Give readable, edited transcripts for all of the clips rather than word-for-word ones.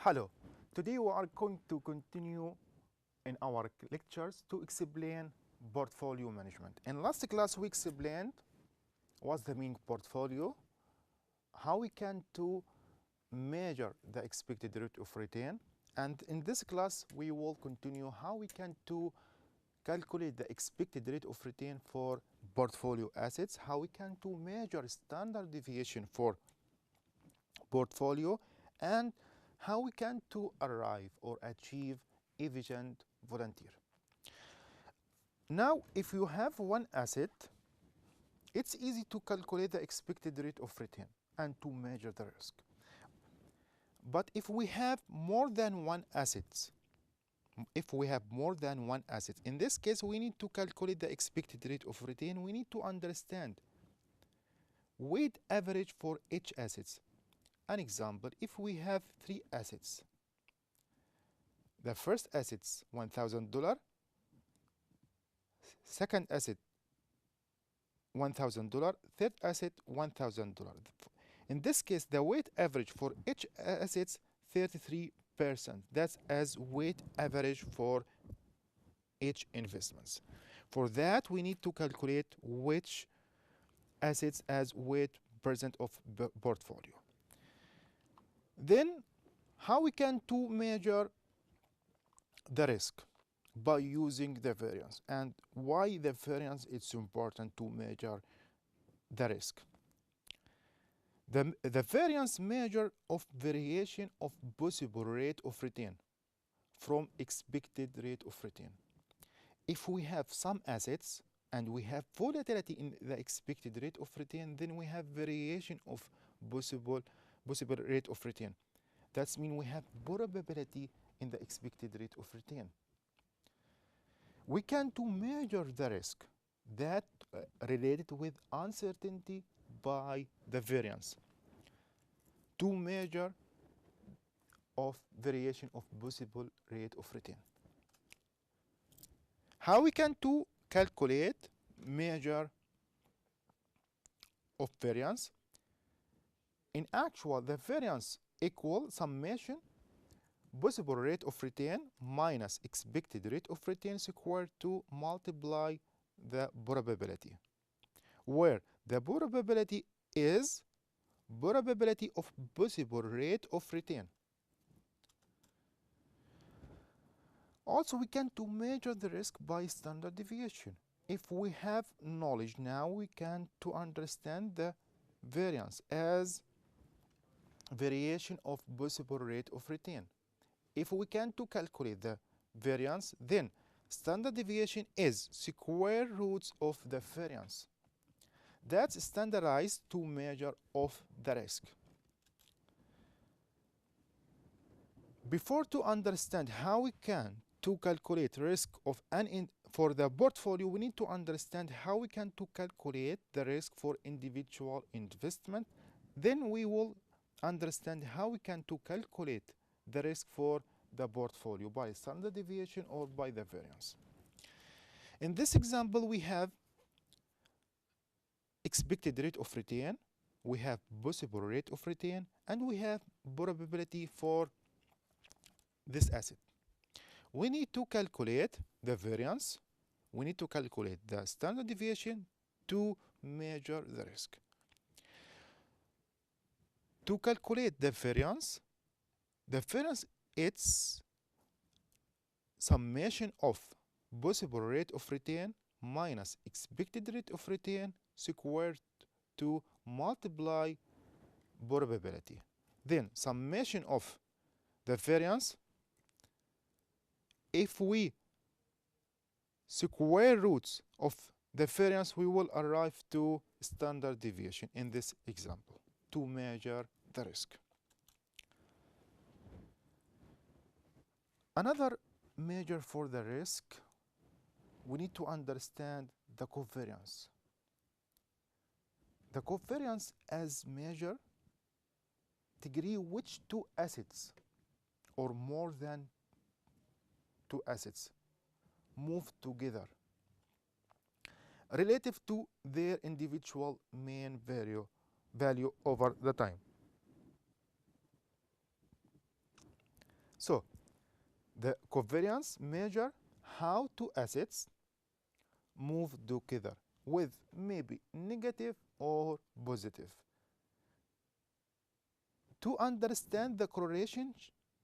Hello, today we are going to continue in our lectures to explain portfolio management. In last class we explained what's the meaning portfolio, how we can to measure the expected rate of return, and in this class we will continue how we can to calculate the expected rate of return for portfolio assets, how we can to measure standard deviation for portfolio, and how we can to arrive or achieve efficient volunteer. Now, if you have one asset, it's easy to calculate the expected rate of return and to measure the risk. But if we have more than one asset, in this case we need to calculate the expected rate of return. We need to understand weighted average for each asset. An example, if we have three assets, the first asset $1,000, second asset $1,000, third asset $1,000. In this case, the weighted average for each asset 33%. That's as weighted average for each investments. For that, we need to calculate which assets as weight percent of portfolio. Then, how we can to measure the risk? By using the variance. And why the variance is important to measure the risk? The variance measure of variation of possible rate of return from expected rate of return. If we have some assets and we have volatility in the expected rate of return, then we have variation of possible rate of return. That means we have probability in the expected rate of return. We can to measure the risk that related with uncertainty by the variance to measure of variation of possible rate of return. How we can to calculate measure of variance? In actual, the variance equal summation possible rate of return minus expected rate of return squared to multiply the probability, where the probability is probability of possible rate of return. Also, we can to measure the risk by standard deviation. If we have knowledge now, we can to understand the variance as variation of possible rate of return. If we can to calculate the variance, then standard deviation is square roots of the variance. That's standardized to measure of the risk. Before to understand how we can to calculate risk of for the portfolio, we need to understand how we can to calculate the risk for individual investment. Then we will understand how we can to calculate the risk for the portfolio by standard deviation or by the variance. In this example, we have expected rate of return, we have possible rate of return, and we have probability for this asset. We need to calculate the variance, we need to calculate the standard deviation to measure the risk. To calculate the variance it's summation of possible rate of return minus expected rate of return squared to multiply probability. Then summation of the variance, if we square roots of the variance, we will arrive to standard deviation in this example to measure the risk. Another measure for the risk, we need to understand the covariance. The covariance as measure degree which two assets or more than two assets move together relative to their individual mean value over the time. So the covariance measure how two assets move together with maybe negative or positive. To understand the correlation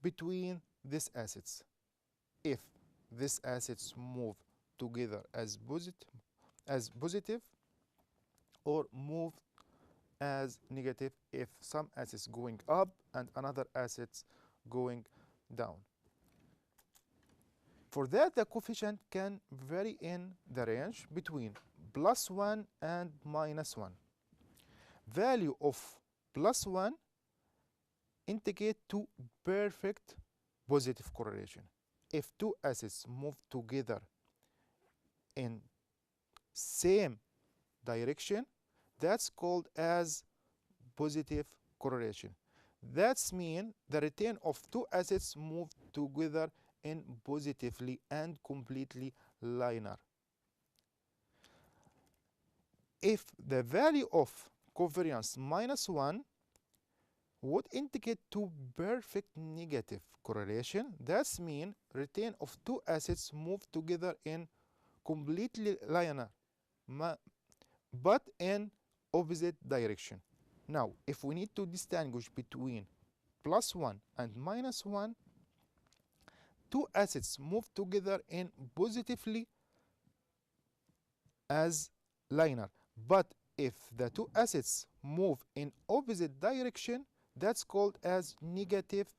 between these assets, if these assets move together as positive or move as negative, if some assets going up and another assets going down. For that, the coefficient can vary in the range between +1 and -1. Value of +1 indicate to perfect positive correlation. If two assets move together in same direction, that's called as positive correlation. That's mean the return of two assets move together in positively and completely linear. If the value of covariance -1 would indicate to perfect negative correlation, that's mean return of two assets move together in completely linear, but in opposite direction. Now, if we need to distinguish between +1 and -1, two assets move together in positively as linear. But if the two assets move in opposite direction, that's called as negative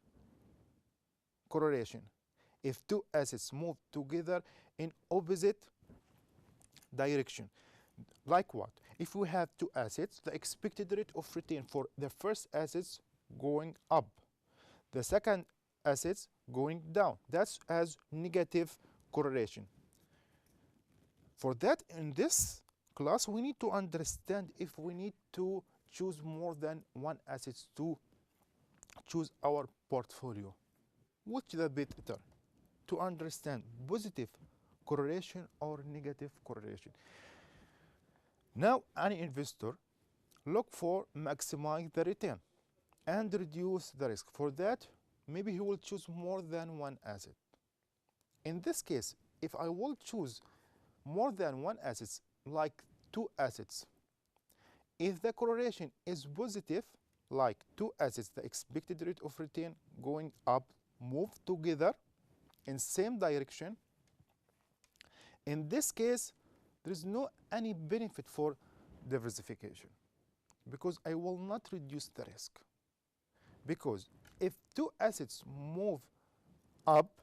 correlation. If two assets move together in opposite direction. Like what? If we have two assets, the expected rate of return for the first assets going up, the second assets going down. That's as negative correlation. For that, in this class, we need to understand if we need to choose more than one asset to choose our portfolio. Which is the better? To understand positive correlation or negative correlation. Now, any investor look for maximize the return and reduce the risk. For that, maybe he will choose more than one asset. In this case, if I will choose more than one asset, like two assets, if the correlation is positive, like two assets, the expected rate of return going up, move together in same direction, in this case, there is no any benefit for diversification because I will not reduce the risk. Because if two assets move up,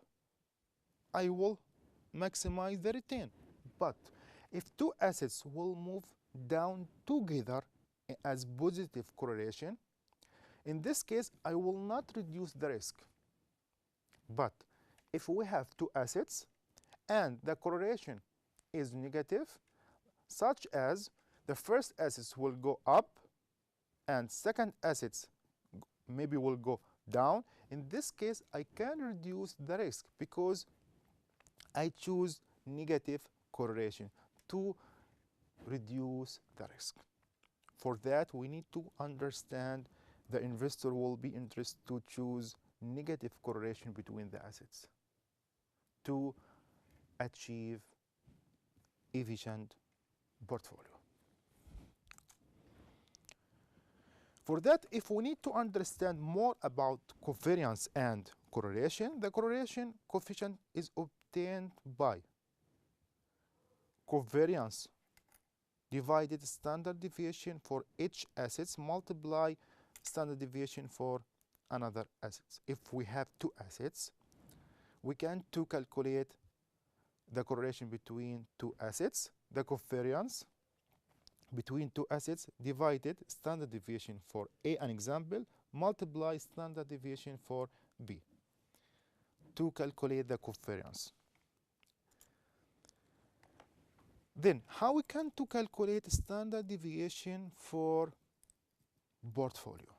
I will maximize the return. But if two assets will move down together as positive correlation, in this case, I will not reduce the risk. But if we have two assets and the correlation is negative, such as the first assets will go up and second assets maybe will go down, in this case, I can reduce the risk because I choose negative correlation to reduce the risk. For that, we need to understand the investor will be interested to choose negative correlation between the assets to achieve efficient portfolio. For that, if we need to understand more about covariance and correlation, the correlation coefficient is obtained by covariance divided standard deviation for each assets multiply standard deviation for another assets. If we have two assets, we can to calculate the correlation between two assets, the covariance between two assets divided standard deviation for A, an example, multiply standard deviation for B to calculate the covariance. Then, how we can to calculate standard deviation for portfolio?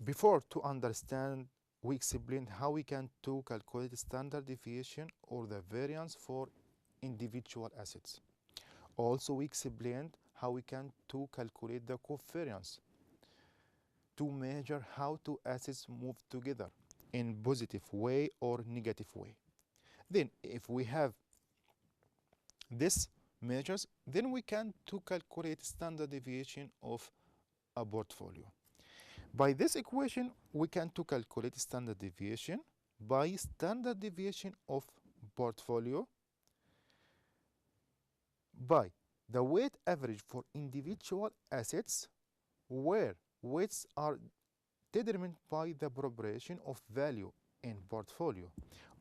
Before to understand, we explained how we can to calculate standard deviation or the variance for individual assets. Also, we explained how we can to calculate the covariance to measure how two assets move together. in positive way or negative way. Then if we have this measures, then we can to calculate standard deviation of a portfolio. By this equation, we can to calculate standard deviation by standard deviation of portfolio by the weight average for individual assets where weights are determined by the proportion of value in portfolio.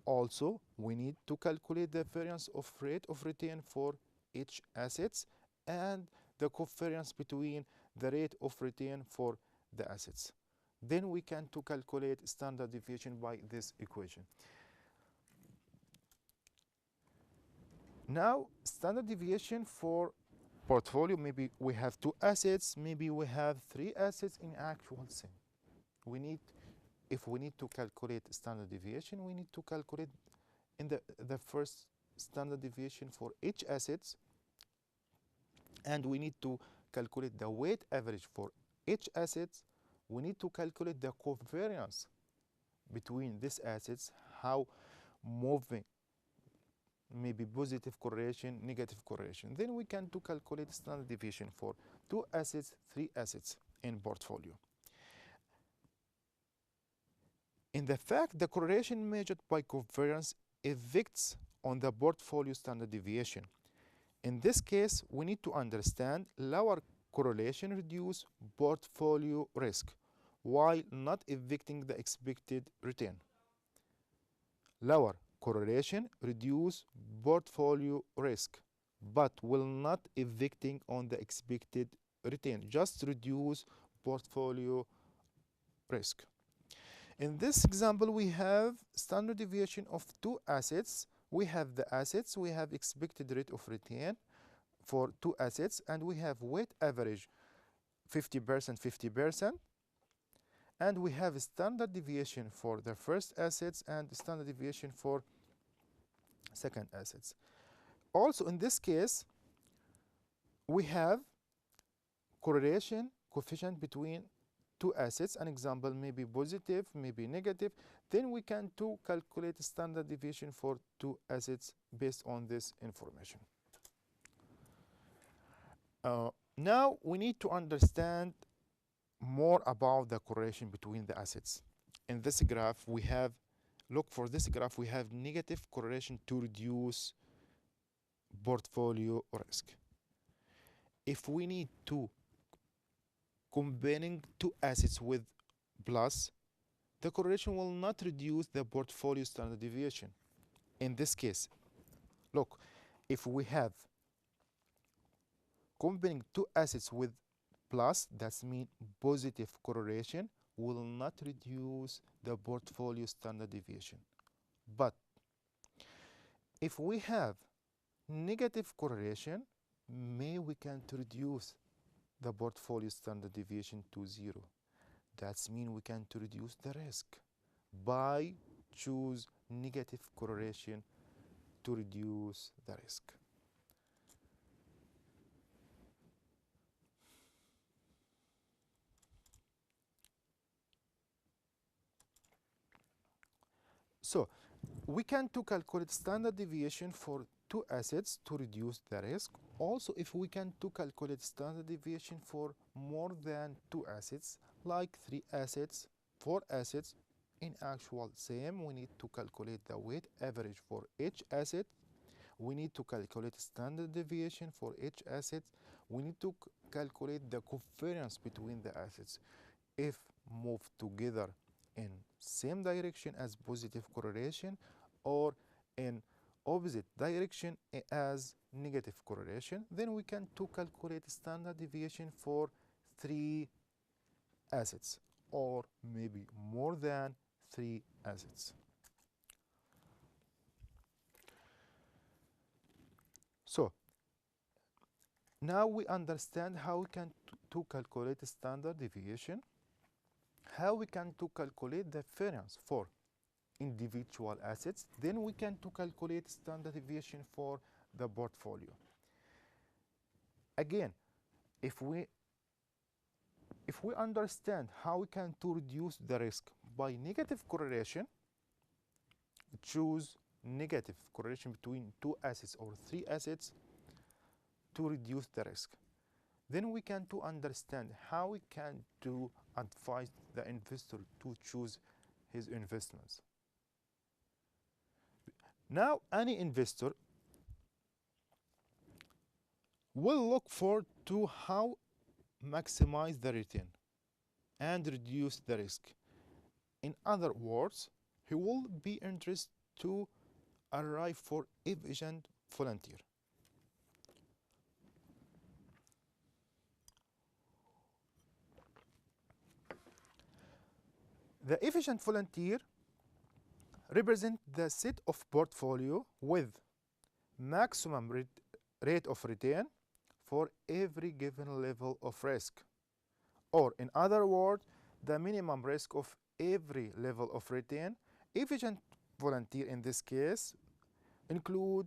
Also, we need to calculate the variance of rate of return for each assets and the covariance between the rate of return for the assets. Then we can to calculate standard deviation by this equation. Now, standard deviation for portfolio, maybe we have 2 assets, maybe we have 3 assets in actual same. If we need to calculate standard deviation, we need to calculate in the first standard deviation for each assets, and we need to calculate the weight average for each asset. We need to calculate the covariance between these assets, how moving, maybe positive correlation, negative correlation. Then we can to calculate standard deviation for 2 assets, 3 assets in portfolio. In the fact, the correlation measured by covariance affects on the portfolio standard deviation. In this case, we need to understand lower correlation reduce portfolio risk while not affecting the expected return. Lower correlation reduce portfolio risk but will not affecting on the expected return, just reduce portfolio risk. In this example, we have standard deviation of 2 assets. We have the assets, we have expected rate of return for 2 assets, and we have weight average 50%, 50%. And we have a standard deviation for the first assets and standard deviation for second assets. Also, in this case, we have correlation coefficient between 2 assets. An example may be positive, maybe negative. Then we can to calculate standard deviation for 2 assets based on this information. Now we need to understand more about the correlation between the assets. In this graph, we have, look for this graph, we have negative correlation to reduce portfolio risk. If we need to combining 2 assets with plus, the correlation will not reduce the portfolio standard deviation. In this case, look, if we have combining 2 assets with plus, that means positive correlation will not reduce the portfolio standard deviation. But if we have negative correlation, maybe we can reduce the portfolio standard deviation to 0. That means we can reduce the risk by choose negative correlation to reduce the risk. So we can to calculate standard deviation for 2 assets to reduce the risk. Also, if we can to calculate standard deviation for more than 2 assets, like 3 assets, 4 assets, in actual same, we need to calculate the weight average for each asset. We need to calculate standard deviation for each asset. We need to calculate the covariance between the assets. If moved together in same direction as positive correlation or in opposite direction as negative correlation, then we can to calculate standard deviation for 3 assets or maybe more than 3 assets. So now we understand how we can to calculate standard deviation, how we can to calculate the variance for individual assets, then we can to calculate standard deviation for the portfolio. Again, if we understand how we can to reduce the risk by negative correlation. Choose negative correlation between two assets or three assets to reduce the risk. Then we can to understand how we can to advise the investor to choose his investments. Now, any investor will look for to how maximize the return and reduce the risk. In other words, he will be interested to arrive for efficient volunteer. The efficient volunteer represent the set of portfolio with maximum rate of return for every given level of risk, or in other words, the minimum risk of every level of return. Efficient volunteer in this case include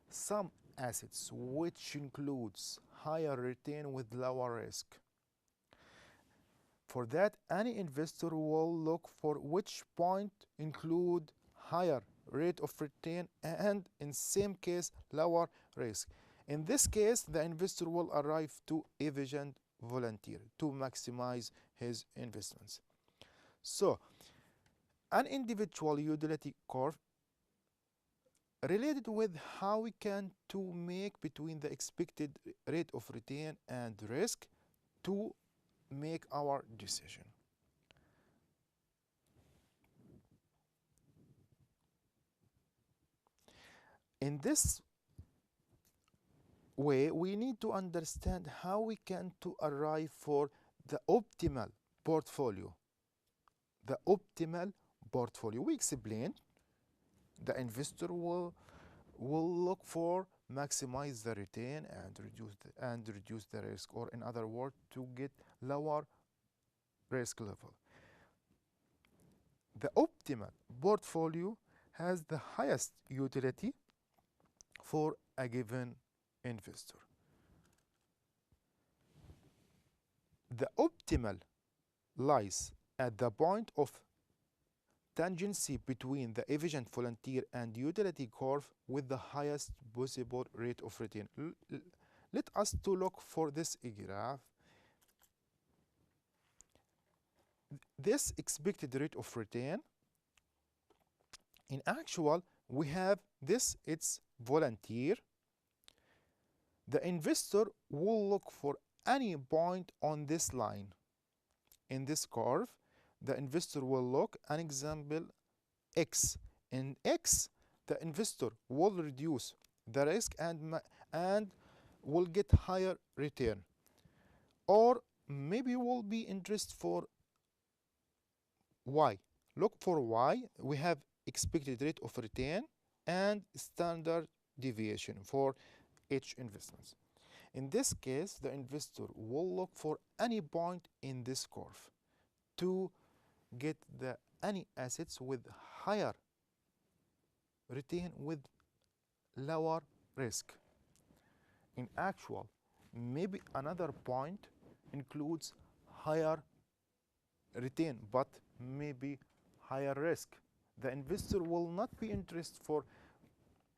some assets which includes higher return with lower risk. For that, any investor will look for which point include higher rate of return and in same case lower risk. In this case, the investor will arrive to efficient volunteer to maximize his investments. So, an individual utility curve related with how we can to make between the expected rate of return and risk to make our decision. In this way, we need to understand how we can to arrive for the optimal portfolio. The optimal portfolio. We explained the investor will look for maximize the return and reduce the risk, or in other words, to get lower risk level. The optimal portfolio has the highest utility for a given investor. The optimal lies at the point of tangency between the efficient volunteer and utility curve with the highest possible rate of return. Let us to look for this graph. This expected rate of return, in actual, we have this, it's volunteer. The investor will look for any point on this line. In this curve, the investor will look, an example, X. In X, the investor will reduce the risk and will get higher return. Or maybe will be interest for Y. Look for Y. We have expected rate of return and standard deviation for each investment. In this case, the investor will look for any point in this curve to get any assets with higher return with lower risk. In actual, maybe another point includes higher return but maybe higher risk. The investor will not be interested for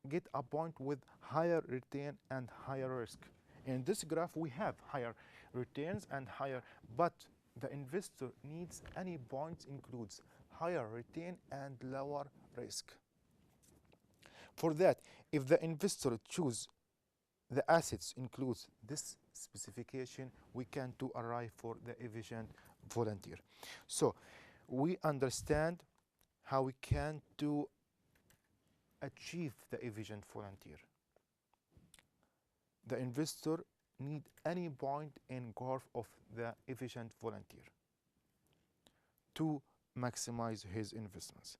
get a point with higher return and higher risk. In this graph, we have higher returns and higher, but the investor needs any points includes higher return and lower risk. For that, if the investor choose the assets includes this specification, we can to arrive for the efficient volunteer. So we understand how we can to achieve the efficient volunteer. The investor need any point in curve of the efficient volunteer to maximize his investments.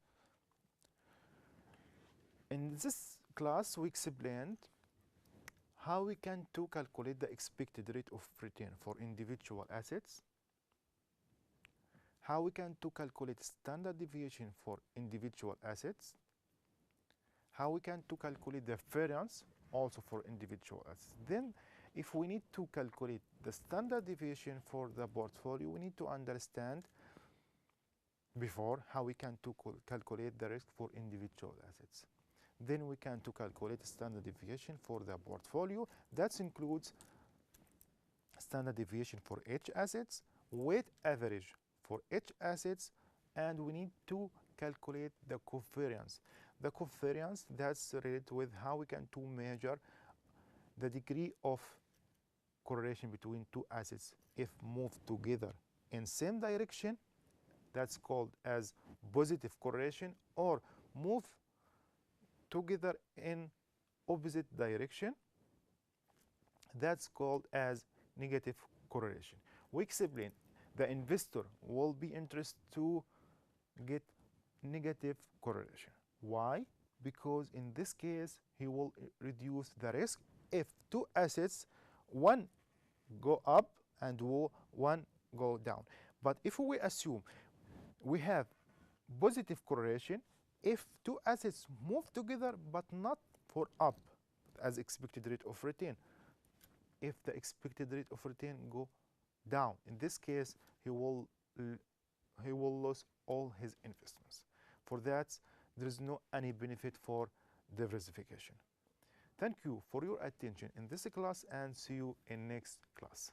In this class, we explained how we can to calculate the expected rate of return for individual assets, how we can to calculate standard deviation for individual assets, how we can to calculate the variance also for individual assets. Then, if we need to calculate the standard deviation for the portfolio, we need to understand before how we can to calculate the risk for individual assets. Then we can to calculate standard deviation for the portfolio. That includes standard deviation for each assets, weight average for each assets, and we need to calculate the covariance. The covariance that's related with how we can to measure the degree of correlation between two assets if moved together in same direction. That's called as positive correlation, or move together in opposite direction. That's called as negative correlation. We explain the investor will be interested to get negative correlation. Why? Because in this case he will reduce the risk if two assets, one go up and one go down. But if we assume we have positive correlation, if two assets move together but not for up as expected rate of return, if the expected rate of return go down, in this case he will lose all his investments. For that, there is no any benefit for diversification. Thank you for your attention in this class, and see you in next class.